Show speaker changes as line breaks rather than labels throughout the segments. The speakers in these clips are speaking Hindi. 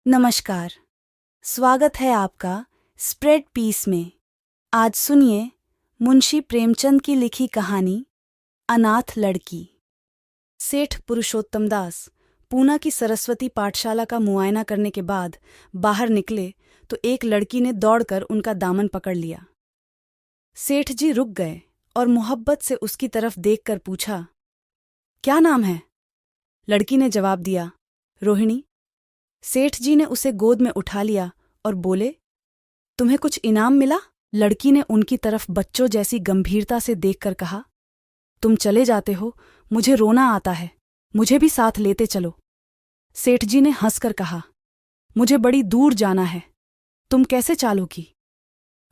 नमस्कार। स्वागत है आपका स्प्रेड पीस में। आज सुनिए मुंशी प्रेमचंद की लिखी कहानी अनाथ लड़की। सेठ पुरुषोत्तम दास पूना की सरस्वती पाठशाला का मुआयना करने के बाद बाहर निकले तो एक लड़की ने दौड़कर उनका दामन पकड़ लिया। सेठ जी रुक गए और मोहब्बत से उसकी तरफ देखकर पूछा, क्या नाम है? लड़की ने जवाब दिया, रोहिणी। सेठ जी ने उसे गोद में उठा लिया और बोले, तुम्हें कुछ इनाम मिला? लड़की ने उनकी तरफ बच्चों जैसी गंभीरता से देखकर कहा, तुम चले जाते हो, मुझे रोना आता है, मुझे भी साथ लेते चलो। सेठ जी ने हंसकर कहा, मुझे बड़ी दूर जाना है, तुम कैसे चालोगी?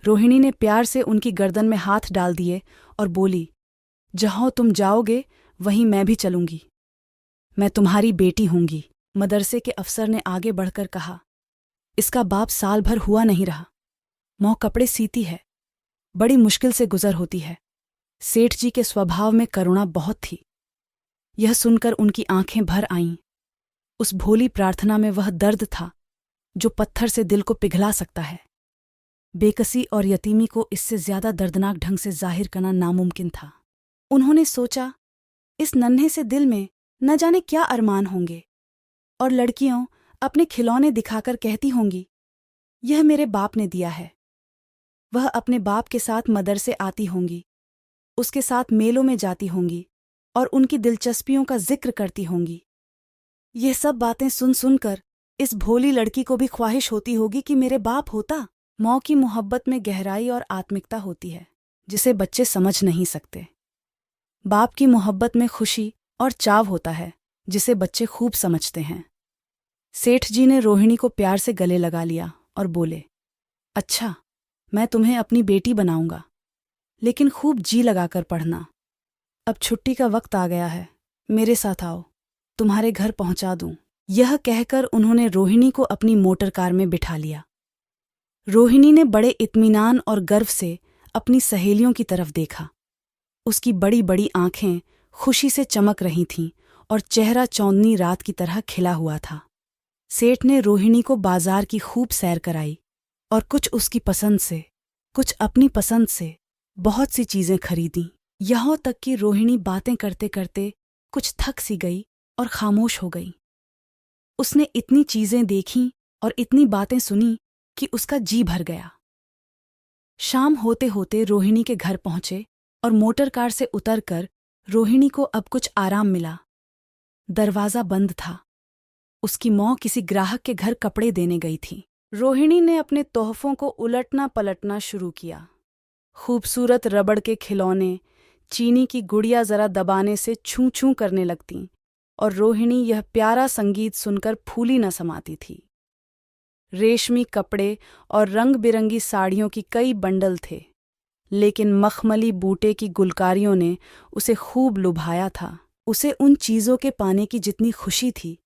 रोहिणी ने प्यार से उनकी गर्दन में हाथ डाल दिए और बोली, जहाँ तुम जाओगे वहीं मैं भी चलूंगी, मैं तुम्हारी बेटी होंगी। मदरसे के अफसर ने आगे बढ़कर कहा, इसका बाप साल भर हुआ नहीं रहा, मौ कपड़े सीती है, बड़ी मुश्किल से गुजर होती है। सेठ जी के स्वभाव में करुणा बहुत थी। यह सुनकर उनकी आंखें भर आईं। उस भोली प्रार्थना में वह दर्द था जो पत्थर से दिल को पिघला सकता है। बेकसी और यतीमी को इससे ज्यादा दर्दनाक ढंग से जाहिर करना नामुमकिन था। उन्होंने सोचा, इस नन्हे से दिल में न जाने क्या अरमान होंगे, और लड़कियों अपने खिलौने दिखाकर कहती होंगी, यह मेरे बाप ने दिया है। वह अपने बाप के साथ मदरसे आती होंगी, उसके साथ मेलों में जाती होंगी और उनकी दिलचस्पियों का जिक्र करती होंगी। यह सब बातें सुन सुनकर इस भोली लड़की को भी ख्वाहिश होती होगी कि मेरे बाप होता। मौ की मोहब्बत में गहराई और आत्मिकता होती है जिसे बच्चे समझ नहीं सकते। बाप की मोहब्बत में खुशी और चाव होता है जिसे बच्चे खूब समझते हैं। सेठ जी ने रोहिणी को प्यार से गले लगा लिया और बोले, अच्छा, मैं तुम्हें अपनी बेटी बनाऊंगा, लेकिन खूब जी लगाकर पढ़ना। अब छुट्टी का वक्त आ गया है, मेरे साथ आओ, तुम्हारे घर पहुंचा दूं। यह कहकर उन्होंने रोहिणी को अपनी मोटर कार में बिठा लिया। रोहिणी ने बड़े इत्मीनान और गर्व से अपनी सहेलियों की तरफ देखा। उसकी बड़ी बड़ी आंखें खुशी से चमक रही थीं और चेहरा चौंदनी रात की तरह खिला हुआ था। सेठ ने रोहिणी को बाजार की खूब सैर कराई और कुछ उसकी पसंद से, कुछ अपनी पसंद से बहुत सी चीजें खरीदीं। यहाँ तक कि रोहिणी बातें करते करते कुछ थक सी गई और खामोश हो गई। उसने इतनी चीजें देखीं और इतनी बातें सुनी कि उसका जी भर गया। शाम होते होते रोहिणी के घर पहुंचे और मोटर कार से उतरकर रोहिणी को अब कुछ आराम मिला। दरवाजा बंद था। उसकी मौ किसी ग्राहक के घर कपड़े देने गई थी। रोहिणी ने अपने तोहफों को उलटना पलटना शुरू किया। खूबसूरत रबड़ के खिलौने, चीनी की गुड़िया जरा दबाने से छू छू करने लगतीं और रोहिणी यह प्यारा संगीत सुनकर फूली न समाती थी। रेशमी कपड़े और रंग बिरंगी साड़ियों की कई बंडल थे, लेकिन मखमली बूटे की गुलकारियों ने उसे खूब लुभाया था। उसे उन चीज़ों के पाने की जितनी खुशी थी,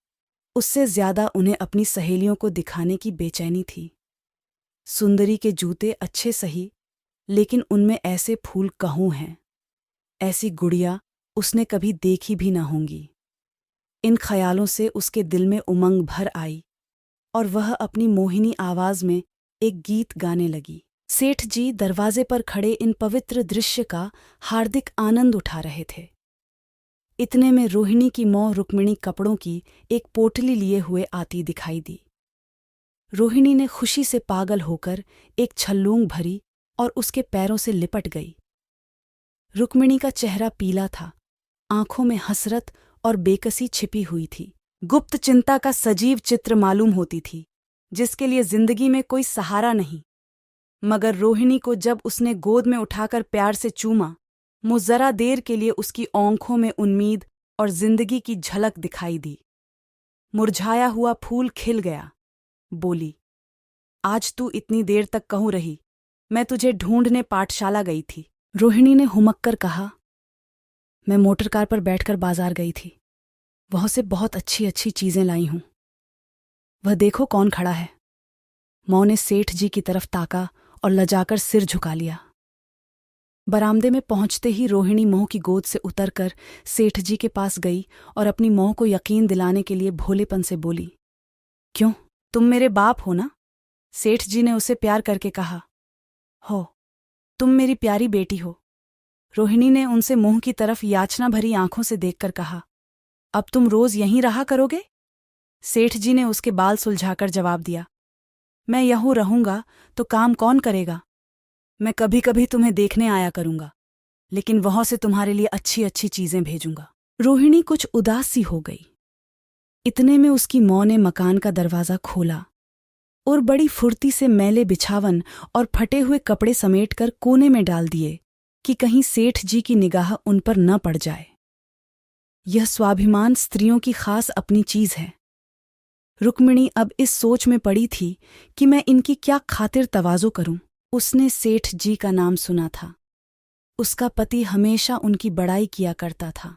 उससे ज्यादा उन्हें अपनी सहेलियों को दिखाने की बेचैनी थी। सुंदरी के जूते अच्छे सही, लेकिन उनमें ऐसे फूल कहूँ हैं, ऐसी गुड़िया उसने कभी देखी भी न होंगी। इन ख्यालों से उसके दिल में उमंग भर आई और वह अपनी मोहिनी आवाज में एक गीत गाने लगी। सेठ जी दरवाजे पर खड़े इन पवित्र दृश्य का हार्दिक आनंद उठा रहे थे। इतने में रोहिणी की मौ रुक्मिणी कपड़ों की एक पोटली लिए हुए आती दिखाई दी। रोहिणी ने खुशी से पागल होकर एक छल्लूंग भरी और उसके पैरों से लिपट गई। रुक्मिणी का चेहरा पीला था, आंखों में हसरत और बेकसी छिपी हुई थी। गुप्त चिंता का सजीव चित्र मालूम होती थी, जिसके लिए जिंदगी में कोई सहारा नहीं। मगर रोहिणी को जब उसने गोद में उठाकर प्यार से चूमा, जरा देर के लिए उसकी आंखों में उम्मीद और जिंदगी की झलक दिखाई दी। मुरझाया हुआ फूल खिल गया। बोली, आज तू इतनी देर तक कहूं रही? मैं तुझे ढूंढने पाठशाला गई थी। रोहिणी ने हुमक्कर कहा, मैं मोटर कार पर बैठकर बाजार गई थी, वहां से बहुत अच्छी अच्छी चीजें लाई हूं। वह देखो कौन खड़ा है। मौ ने सेठ जी की तरफ ताका और लजाकर सिर झुका लिया। बरामदे में पहुंचते ही रोहिणी मौ की गोद से उतरकर सेठ जी के पास गई और अपनी मौ को यकीन दिलाने के लिए भोलेपन से बोली, क्यों, तुम मेरे बाप हो ना? सेठ जी ने उसे प्यार करके कहा। हो, तुम मेरी प्यारी बेटी हो। रोहिणी ने उनसे मुंह की तरफ याचना भरी आंखों से देखकर कहा। अब तुम रोज यहीं रहा करोगे? सेठ जी ने उसके बाल सुलझाकर जवाब दिया। मैं यहूं रहूंगा तो काम कौन करेगा? मैं कभी कभी तुम्हें देखने आया करूंगा, लेकिन वहां से तुम्हारे लिए अच्छी अच्छी चीजें भेजूंगा। रोहिणी कुछ उदास सी हो गई। इतने में उसकी माँ ने मकान का दरवाज़ा खोला और बड़ी फुर्ती से मैले बिछावन और फटे हुए कपड़े समेटकर कोने में डाल दिए कि कहीं सेठ जी की निगाह उन पर न पड़ जाए। यह स्वाभिमान स्त्रियों की खास अपनी चीज है। रुक्मिणी अब इस सोच में पड़ी थी कि मैं इनकी क्या खातिर तवाज़ो करूं। उसने सेठ जी का नाम सुना था। उसका पति हमेशा उनकी बड़ाई किया करता था।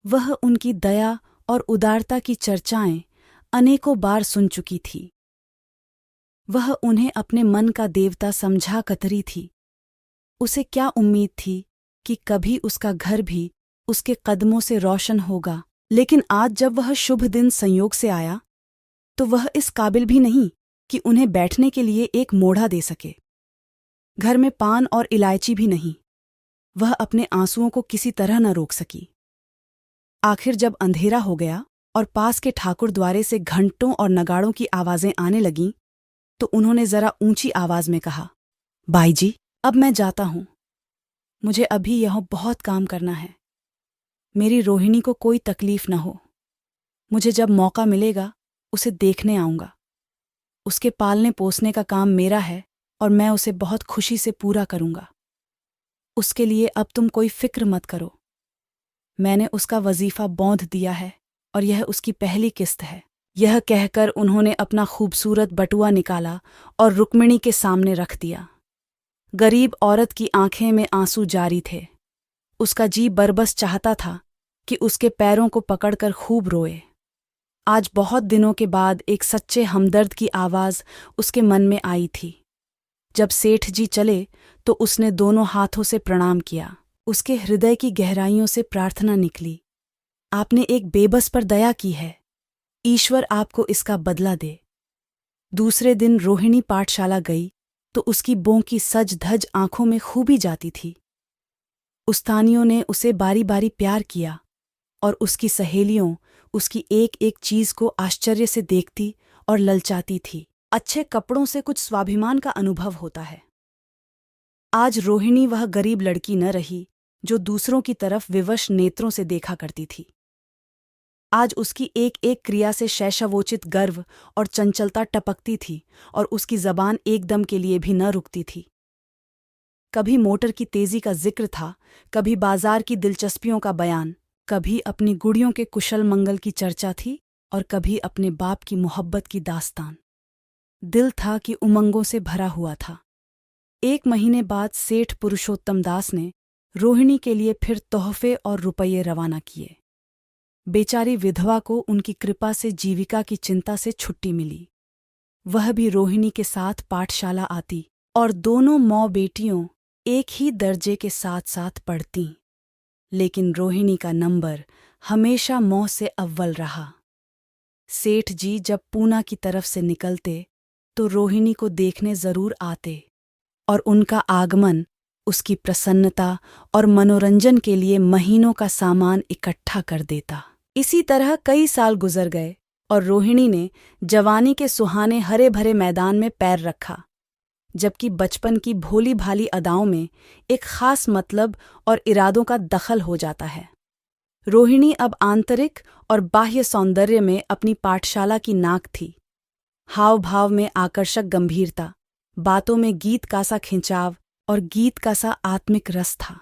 वह उनकी दया और उदारता की चर्चाएं अनेकों बार सुन चुकी थी। वह उन्हें अपने मन का देवता समझा करती थी। उसे क्या उम्मीद थी कि कभी उसका घर भी उसके कदमों से रोशन होगा, लेकिन आज जब वह शुभ दिन संयोग से आया तो वह इस काबिल भी नहीं कि उन्हें बैठने के लिए एक मोढ़ा दे सके। घर में पान और इलायची भी नहीं। वह अपने आंसुओं को किसी तरह न रोक सकी। आखिर जब अंधेरा हो गया और पास के ठाकुर द्वारे से घंटों और नगाड़ों की आवाजें आने लगीं, तो उन्होंने जरा ऊंची आवाज में कहा, बाई जी, अब मैं जाता हूं। मुझे अभी यहां बहुत काम करना है। मेरी रोहिणी को कोई तकलीफ न हो। मुझे जब मौका मिलेगा उसे देखने आऊंगा। उसके पालने पोसने का काम मेरा है और मैं उसे बहुत खुशी से पूरा करूंगा। उसके लिए अब तुम कोई फिक्र मत करो। मैंने उसका वजीफा बौंध दिया है और यह उसकी पहली किस्त है। यह कहकर उन्होंने अपना खूबसूरत बटुआ निकाला और रुक्मिणी के सामने रख दिया। गरीब औरत की आंखें में आंसू जारी थे। उसका जी बरबस चाहता था कि उसके पैरों को पकड़कर खूब रोए। आज बहुत दिनों के बाद एक सच्चे हमदर्द की आवाज उसके मन में आई थी। जब सेठ जी चले तो उसने दोनों हाथों से प्रणाम किया। उसके हृदय की गहराइयों से प्रार्थना निकली, आपने एक बेबस पर दया की है। ईश्वर आपको इसका बदला दे। दूसरे दिन रोहिणी पाठशाला गई तो उसकी बोंकी सज धज आंखों में खूबी जाती थी। उस्तानियों ने उसे बारी बारी प्यार किया और उसकी सहेलियों उसकी एक एक चीज को आश्चर्य से देखती और ललचाती थी। अच्छे कपड़ों से कुछ स्वाभिमान का अनुभव होता है। आज रोहिणी वह गरीब लड़की न रही जो दूसरों की तरफ विवश नेत्रों से देखा करती थी। आज उसकी एक एक क्रिया से शैशवोचित गर्व और चंचलता टपकती थी और उसकी जबान एकदम के लिए भी न रुकती थी। कभी मोटर की तेजी का जिक्र था, कभी बाजार की दिलचस्पियों का बयान, कभी अपनी गुड़ियों के कुशल मंगल की चर्चा थी और कभी अपने बाप की मोहब्बत की दास्तान। दिल था कि उमंगों से भरा हुआ था। 1 महीने बाद सेठ पुरुषोत्तम दास ने रोहिणी के लिए फिर तोहफे और रुपये रवाना किए। बेचारी विधवा को उनकी कृपा से जीविका की चिंता से छुट्टी मिली। वह भी रोहिणी के साथ पाठशाला आती और दोनों मौ बेटियों एक ही दर्जे के साथ साथ पढ़तीं। लेकिन रोहिणी का नंबर हमेशा मौ से अव्वल रहा। सेठ जी जब पूना की तरफ से निकलते तो रोहिणी को देखने जरूर आते और उनका आगमन उसकी प्रसन्नता और मनोरंजन के लिए महीनों का सामान इकट्ठा कर देता। इसी तरह कई साल गुजर गए और रोहिणी ने जवानी के सुहाने हरे भरे मैदान में पैर रखा, जबकि बचपन की भोली भाली अदाओं में एक खास मतलब और इरादों का दखल हो जाता है। रोहिणी अब आंतरिक और बाह्य सौंदर्य में अपनी पाठशाला की नाक थी। हाव भाव में आकर्षक गंभीरता, बातों में गीत का सा खिंचाव और गीत का सा आत्मिक रस था।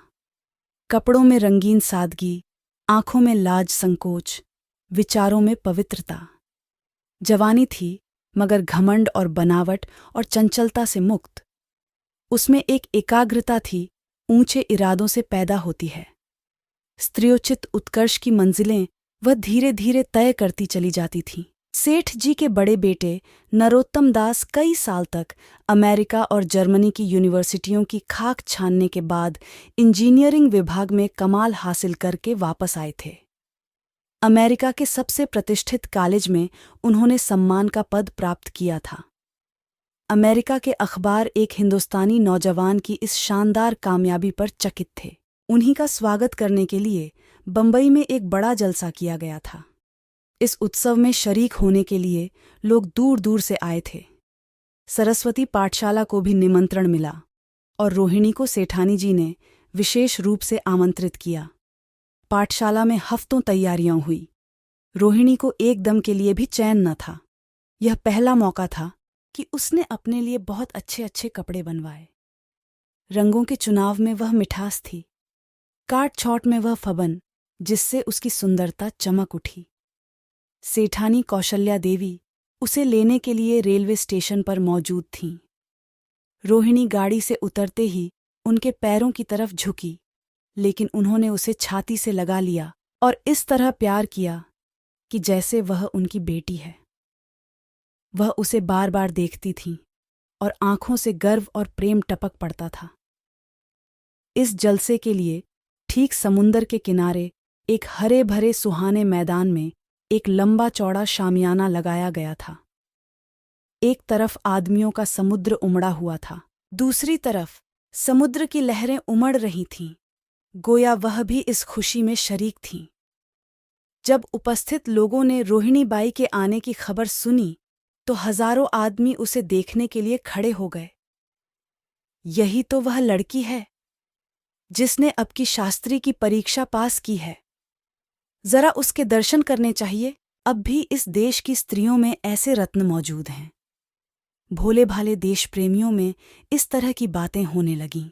कपड़ों में रंगीन सादगी, आंखों में लाज संकोच, विचारों में पवित्रता। जवानी थी मगर घमंड और बनावट और चंचलता से मुक्त। उसमें एक एकाग्रता थी, ऊंचे इरादों से पैदा होती है। स्त्रियोचित उत्कर्ष की मंजिलें वह धीरे धीरे तय करती चली जाती थीं। सेठ जी के बड़े बेटे नरोत्तम दास कई साल तक अमेरिका और जर्मनी की यूनिवर्सिटियों की खाक छानने के बाद इंजीनियरिंग विभाग में कमाल हासिल करके वापस आए थे। अमेरिका के सबसे प्रतिष्ठित कॉलेज में उन्होंने सम्मान का पद प्राप्त किया था। अमेरिका के अखबार एक हिंदुस्तानी नौजवान की इस शानदार कामयाबी पर चकित थे। उन्हीं का स्वागत करने के लिए बंबई में एक बड़ा जलसा किया गया था। इस उत्सव में शरीक होने के लिए लोग दूर दूर से आए थे। सरस्वती पाठशाला को भी निमंत्रण मिला और रोहिणी को सेठानी जी ने विशेष रूप से आमंत्रित किया। पाठशाला में हफ्तों तैयारियां हुई। रोहिणी को एकदम के लिए भी चैन न था। यह पहला मौका था कि उसने अपने लिए बहुत अच्छे अच्छे कपड़े बनवाए। रंगों के चुनाव में वह मिठास थी, काट छौट में वह फबन जिससे उसकी सुंदरता चमक उठी। सेठानी कौशल्या देवी उसे लेने के लिए रेलवे स्टेशन पर मौजूद थीं। रोहिणी गाड़ी से उतरते ही उनके पैरों की तरफ झुकी, लेकिन उन्होंने उसे छाती से लगा लिया और इस तरह प्यार किया कि जैसे वह उनकी बेटी है। वह उसे बार बार देखती थीं और आंखों से गर्व और प्रेम टपक पड़ता था। इस जलसे के लिए ठीक समुंदर के किनारे एक हरे भरे सुहाने मैदान में एक लंबा चौड़ा शामियाना लगाया गया था। एक तरफ आदमियों का समुद्र उमड़ा हुआ था, दूसरी तरफ समुद्र की लहरें उमड़ रही थीं, गोया वह भी इस खुशी में शरीक थीं। जब उपस्थित लोगों ने रोहिणी बाई के आने की खबर सुनी तो हजारों आदमी उसे देखने के लिए खड़े हो गए। यही तो वह लड़की है जिसने अब की शास्त्री की परीक्षा पास की है। जरा उसके दर्शन करने चाहिए। अब भी इस देश की स्त्रियों में ऐसे रत्न मौजूद हैं। भोले भाले देश प्रेमियों में इस तरह की बातें होने लगीं।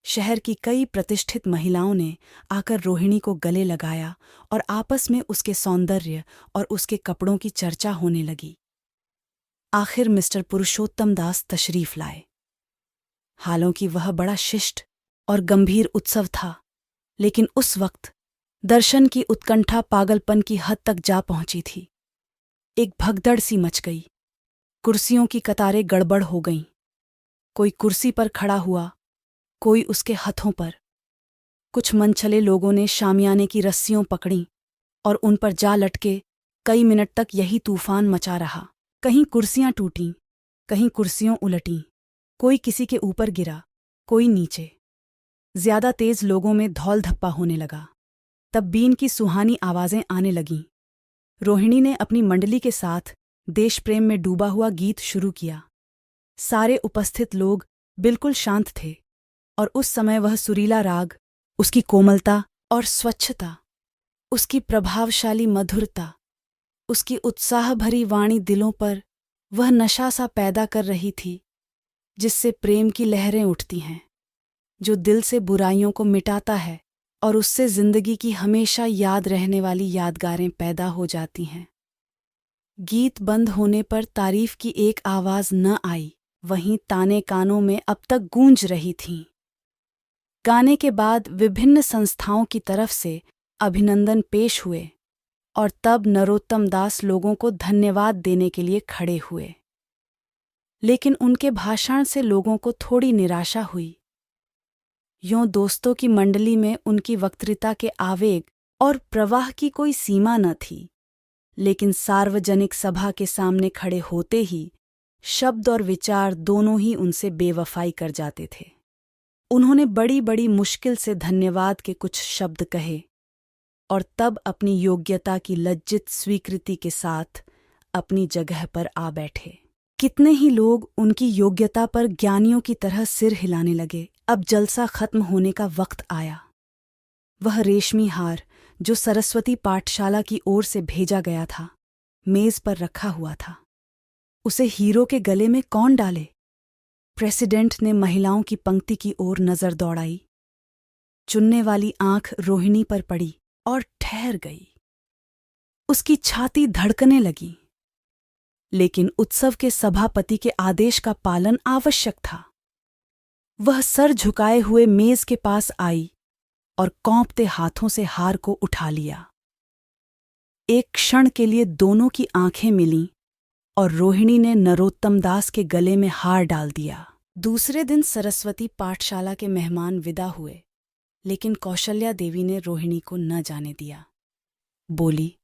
शहर की कई प्रतिष्ठित महिलाओं ने आकर रोहिणी को गले लगाया और आपस में उसके सौंदर्य और उसके कपड़ों की चर्चा होने लगी। आखिर मिस्टर पुरुषोत्तम दास तशरीफ लाए। हालांकि वह बड़ा शिष्ट और गंभीर उत्सव था, लेकिन उस वक्त दर्शन की उत्कंठा पागलपन की हद तक जा पहुंची थी। एक भगदड़ सी मच गई। कुर्सियों की कतारें गड़बड़ हो गईं। कोई कुर्सी पर खड़ा हुआ, कोई उसके हथों पर। कुछ मनचले लोगों ने शामियाने की रस्सियों पकड़ी और उन पर जा लटके। कई मिनट तक यही तूफान मचा रहा। कहीं कुर्सियां टूटीं, कहीं कुर्सियों उलटीं। कोई किसी के ऊपर गिरा, कोई नीचे। ज्यादा तेज लोगों में धौल धप्पा होने लगा। तब बीन की सुहानी आवाजें आने लगीं। रोहिणी ने अपनी मंडली के साथ देश प्रेम में डूबा हुआ गीत शुरू किया। सारे उपस्थित लोग बिल्कुल शांत थे और उस समय वह सुरीला राग, उसकी कोमलता और स्वच्छता, उसकी प्रभावशाली मधुरता, उसकी उत्साह भरी वाणी दिलों पर वह नशा सा पैदा कर रही थी जिससे प्रेम की लहरें उठती हैं, जो दिल से बुराइयों को मिटाता है और उससे जिंदगी की हमेशा याद रहने वाली यादगारें पैदा हो जाती हैं। गीत बंद होने पर तारीफ की एक आवाज न आई, वहीं ताने कानों में अब तक गूंज रही थीं। गाने के बाद विभिन्न संस्थाओं की तरफ से अभिनंदन पेश हुए और तब नरोत्तम दास लोगों को धन्यवाद देने के लिए खड़े हुए। लेकिन उनके भाषण से लोगों को थोड़ी निराशा हुई। यों दोस्तों की मंडली में उनकी वक्तृता के आवेग और प्रवाह की कोई सीमा न थी, लेकिन सार्वजनिक सभा के सामने खड़े होते ही शब्द और विचार दोनों ही उनसे बेवफाई कर जाते थे। उन्होंने बड़ी बड़ी मुश्किल से धन्यवाद के कुछ शब्द कहे और तब अपनी योग्यता की लज्जित स्वीकृति के साथ अपनी जगह पर आ बैठे। कितने ही लोग उनकी योग्यता पर ज्ञानियों की तरह सिर हिलाने लगे। अब जलसा खत्म होने का वक्त आया। वह रेशमी हार जो सरस्वती पाठशाला की ओर से भेजा गया था, मेज पर रखा हुआ था। उसे हीरो के गले में कौन डाले? प्रेसिडेंट ने महिलाओं की पंक्ति की ओर नजर दौड़ाई। चुनने वाली आंख रोहिणी पर पड़ी और ठहर गई। उसकी छाती धड़कने लगी। लेकिन उत्सव के सभापति के आदेश का पालन आवश्यक था। वह सर झुकाए हुए मेज के पास आई और कौंपते हाथों से हार को उठा लिया। एक क्षण के लिए दोनों की आंखें मिलीं और रोहिणी ने नरोत्तम दास के गले में हार डाल दिया। दूसरे दिन सरस्वती पाठशाला के मेहमान विदा हुए, लेकिन कौशल्या देवी ने रोहिणी को न जाने दिया। बोली,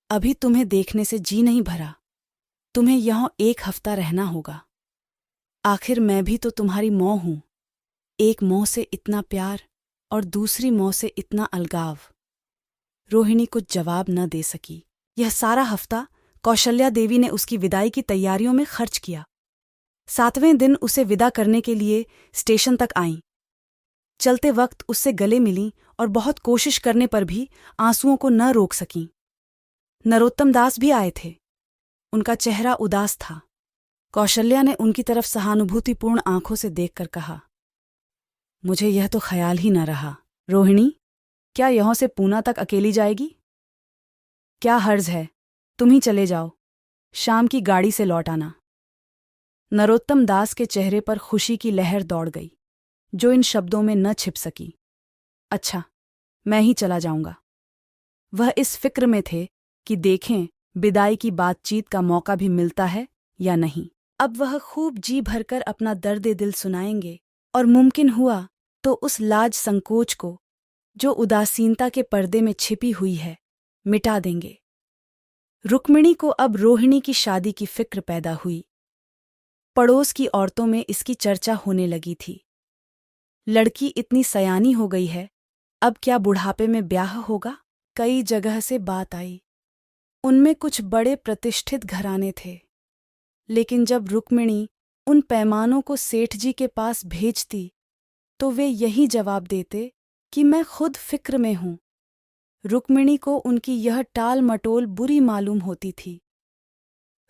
अभी तुम्हें देखने से जी नहीं भरा। तुम्हें यहाँ 1 हफ्ता रहना होगा। आखिर मैं भी तो तुम्हारी मौं हूं। एक मौं से इतना प्यार और दूसरी मौं से इतना अलगाव। रोहिणी कुछ जवाब न दे सकी। यह सारा हफ्ता कौशल्या देवी ने उसकी विदाई की तैयारियों में खर्च किया। 7वें दिन उसे विदा करने के लिए स्टेशन तक आईं। चलते वक्त उससे गले मिलीं और बहुत कोशिश करने पर भी आंसुओं को न रोक सकीं। नरोत्तम दास भी आए थे। उनका चेहरा उदास था। कौशल्या ने उनकी तरफ सहानुभूतिपूर्ण आंखों से देखकर कहा, मुझे यह तो ख्याल ही न रहा। रोहिणी, क्या यहां से पूना तक अकेली जाएगी? क्या हर्ज है, तुम ही चले जाओ। शाम की गाड़ी से लौट आना। नरोत्तम दास के चेहरे पर खुशी की लहर दौड़ गई, जो इन शब्दों में न छिप सकी। अच्छा, मैं ही चला जाऊंगा। वह इस फिक्र में थे कि देखें विदाई की बातचीत का मौका भी मिलता है या नहीं। अब वह खूब जी भरकर अपना दर्द दिल सुनाएंगे और मुमकिन हुआ तो उस लाज संकोच को, जो उदासीनता के पर्दे में छिपी हुई है, मिटा देंगे। रुक्मिणी को अब रोहिणी की शादी की फिक्र पैदा हुई। पड़ोस की औरतों में इसकी चर्चा होने लगी थी। लड़की इतनी सयानी हो गई है, अब क्या बुढ़ापे में ब्याह होगा? कई जगह से बात आई। उनमें कुछ बड़े प्रतिष्ठित घराने थे, लेकिन जब रुक्मिणी उन पैमानों को सेठ जी के पास भेजती तो वे यही जवाब देते कि मैं खुद फिक्र में हूं। रुक्मिणी को उनकी यह टाल मटोल बुरी मालूम होती थी।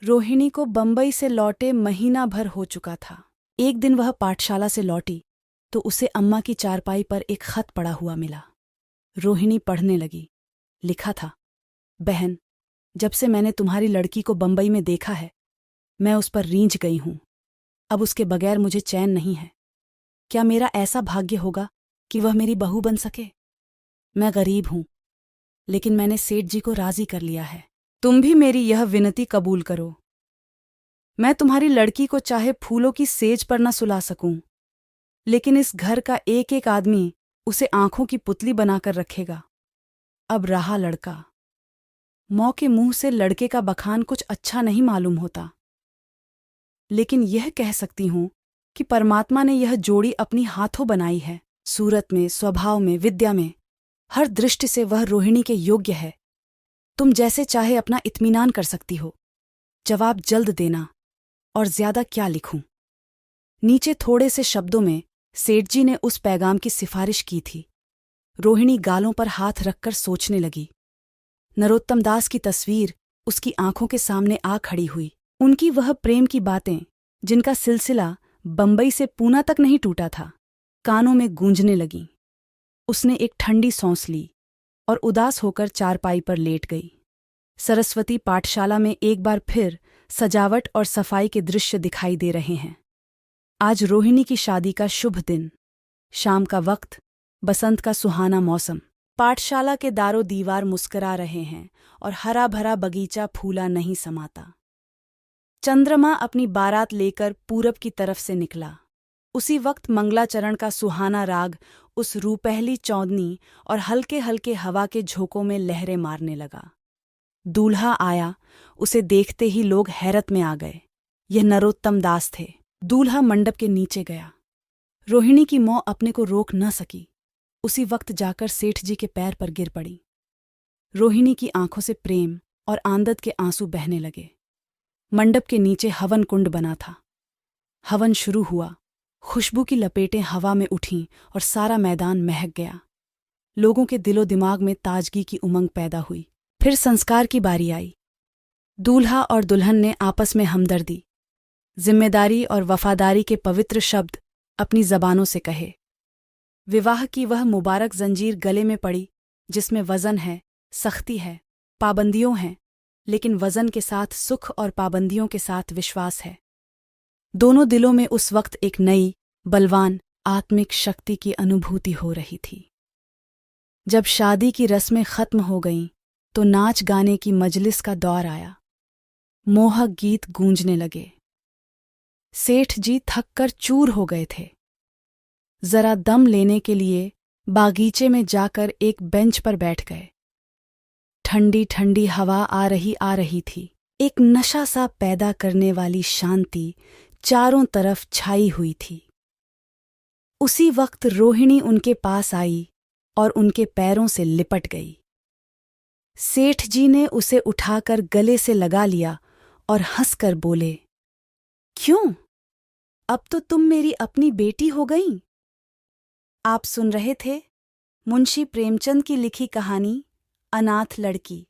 रोहिणी को बंबई से लौटे महीना भर हो चुका था। एक दिन वह पाठशाला से लौटी तो उसे अम्मा की चारपाई पर एक खत पड़ा हुआ मिला। रोहिणी पढ़ने लगी। लिखा था, बहन, जब से मैंने तुम्हारी लड़की को बंबई में देखा है, मैं उस पर रींझ गई हूं। अब उसके बगैर मुझे चैन नहीं है। क्या मेरा ऐसा भाग्य होगा कि वह मेरी बहू बन सके? मैं गरीब हूं, लेकिन मैंने सेठ जी को राजी कर लिया है। तुम भी मेरी यह विनती कबूल करो। मैं तुम्हारी लड़की को चाहे फूलों की सेज पर न सुला सकूं, लेकिन इस घर का एक एक आदमी उसे आंखों की पुतली बनाकर रखेगा। अब रहा लड़का। मौं के मुंह से लड़के का बखान कुछ अच्छा नहीं मालूम होता, लेकिन यह कह सकती हूं कि परमात्मा ने यह जोड़ी अपनी हाथों बनाई है। सूरत में, स्वभाव में, विद्या में, हर दृष्टि से वह रोहिणी के योग्य है। तुम जैसे चाहे अपना इत्मीनान कर सकती हो। जवाब जल्द देना, और ज्यादा क्या लिखूं? नीचे थोड़े से शब्दों में सेठ जी ने उस पैगाम की सिफारिश की थी। रोहिणी गालों पर हाथ रखकर सोचने लगी। नरोत्तम दास की तस्वीर उसकी आंखों के सामने आ खड़ी हुई। उनकी वह प्रेम की बातें, जिनका सिलसिला बंबई से पूना तक नहीं टूटा था, कानों में गूंजने लगीं। उसने एक ठंडी सांस ली और उदास होकर चारपाई पर लेट गई। सरस्वती पाठशाला में एक बार फिर सजावट और सफाई के दृश्य दिखाई दे रहे हैं। आज रोहिणी की शादी का शुभ दिन। शाम का वक्त, बसंत का सुहाना मौसम। पाठशाला के दारो दीवार मुस्करा रहे हैं और हरा भरा बगीचा फूला नहीं समाता। चंद्रमा अपनी बारात लेकर पूरब की तरफ से निकला। उसी वक्त मंगलाचरण का सुहाना राग उस रूपहली चौदनी और हल्के हल्के हवा के झोंकों में लहरें मारने लगा। दूल्हा आया। उसे देखते ही लोग हैरत में आ गए। यह नरोत्तम दास थे। दूल्हा मंडप के नीचे गया। रोहिणी की मौं अपने को रोक न सकी। उसी वक्त जाकर सेठ जी के पैर पर गिर पड़ी। रोहिणी की आंखों से प्रेम और आंदत के आंसू बहने लगे। मंडप के नीचे हवन कुंड बना था। हवन शुरू हुआ। खुशबू की लपेटें हवा में उठीं और सारा मैदान महक गया। लोगों के दिलो दिमाग में ताजगी की उमंग पैदा हुई। फिर संस्कार की बारी आई। दूल्हा और दुल्हन ने आपस में हमदर्दी, जिम्मेदारी और वफादारी के पवित्र शब्द अपनी जबानों से कहे। विवाह की वह मुबारक जंजीर गले में पड़ी, जिसमें वजन है, सख्ती है, पाबंदियों हैं, लेकिन वजन के साथ सुख और पाबंदियों के साथ विश्वास है। दोनों दिलों में उस वक्त एक नई, बलवान, आत्मिक शक्ति की अनुभूति हो रही थी। जब शादी की रस्में खत्म हो गईं, तो नाच गाने की मजलिस का दौर आया। मोहक गीत गूंजने लगे। सेठ जी थक कर चूर हो गए थे। जरा दम लेने के लिए बागीचे में जाकर एक बेंच पर बैठ गए। ठंडी ठंडी हवा आ रही थी। एक नशा सा पैदा करने वाली शांति चारों तरफ छाई हुई थी। उसी वक्त रोहिणी उनके पास आई और उनके पैरों से लिपट गई। सेठ जी ने उसे उठाकर गले से लगा लिया और हंसकर बोले, क्यों? अब तो तुम मेरी अपनी बेटी हो गई। आप सुन रहे थे मुंशी प्रेमचंद की लिखी कहानी अनाथ लड़की।